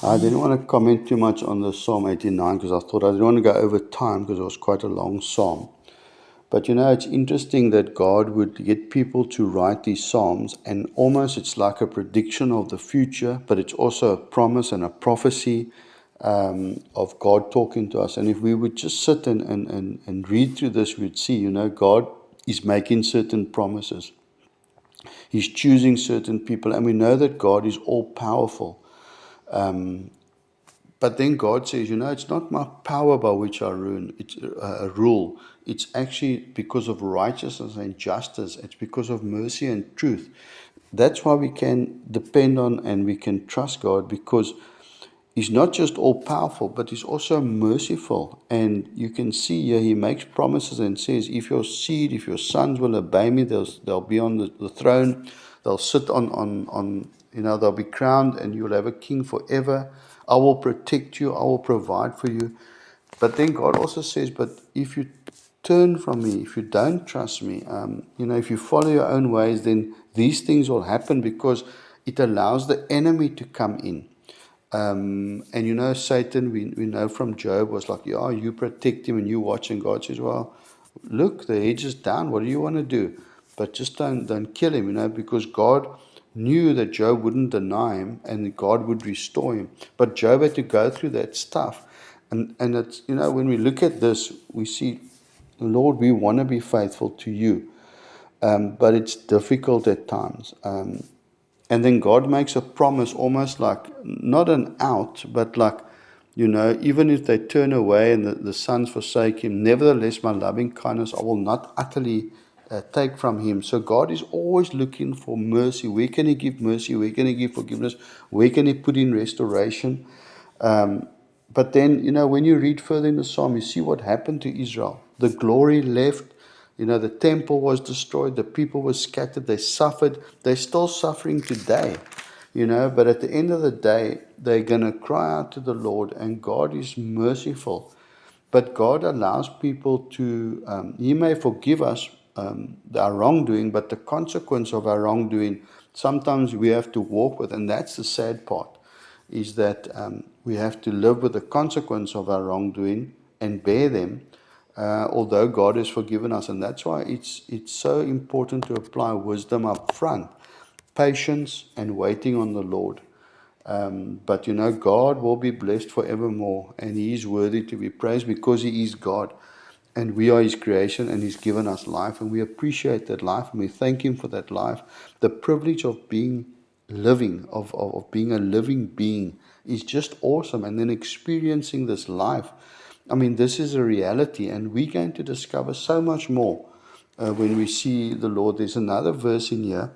I didn't want to comment too much on the Psalm 89 because I thought I didn't want to go over time because it was quite a long psalm. But it's interesting that God would get people to write these psalms, and almost it's like a prediction of the future, but it's also a promise and a prophecy of God talking to us. And if we would just sit and read through this, we'd see, God is making certain promises. He's choosing certain people, and we know that God is all powerful. But then God says, it's not my power by which I rule. It's actually because of righteousness and justice. It's because of mercy and truth. That's why we can depend on and we can trust God, because He's not just all powerful, but He's also merciful. And you can see here He makes promises and says, if your sons will obey me, they'll be on the throne. They'll sit on they'll be crowned, and you'll have a king forever. I will protect you. I will provide for you. But then God also says, but if you turn from me, if you don't trust me, if you follow your own ways, then these things will happen, because it allows the enemy to come in. And Satan, we know from Job, was like, yeah, you protect him and you watch, and God says, well, look, the hedge is down. What do you want to do? But just don't kill him, because God knew that Job wouldn't deny him and God would restore him. But Job had to go through that stuff. And it's, when we look at this, we see, Lord, we want to be faithful to you. But it's difficult at times. And then God makes a promise, almost like not an out, but like, even if they turn away and the sons forsake him, nevertheless, my loving kindness I will not utterly take from him. So God is always looking for mercy. Where can He give mercy? Where can He give forgiveness? Where can He put in restoration? But then, when you read further in the psalm, you see what happened to Israel. The glory left. The temple was destroyed. The people were scattered. They suffered. They're still suffering today. But at the end of the day, they're going to cry out to the Lord, and God is merciful. But God allows people to, He may forgive us our wrongdoing, but the consequence of our wrongdoing, sometimes we have to walk with, and that's the sad part, is that we have to live with the consequence of our wrongdoing and bear them, although God has forgiven us. And that's why it's so important to apply wisdom up front, patience and waiting on the Lord. But God will be blessed forevermore, and He is worthy to be praised because He is God, and we are His creation, and He's given us life, and we appreciate that life, and we thank Him for that life. The privilege of being living, of being a living being, is just awesome. And then experiencing this life, this is a reality, and we're going to discover so much more when we see the Lord. There's another verse in here.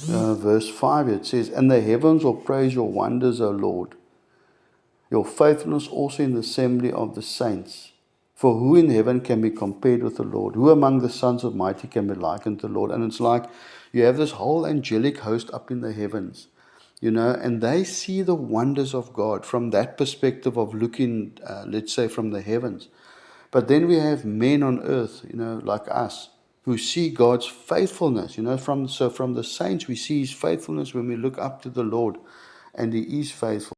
Verse 5, it says, and the heavens will praise your wonders, O Lord, your faithfulness also in the assembly of the saints. For who in heaven can be compared with the Lord? Who among the sons of mighty can be likened to the Lord? And it's like you have this whole angelic host up in the heavens, and they see the wonders of God from that perspective of looking, let's say, from the heavens. But then we have men on earth, like us, who see God's faithfulness. From the saints, we see His faithfulness when we look up to the Lord, and He is faithful.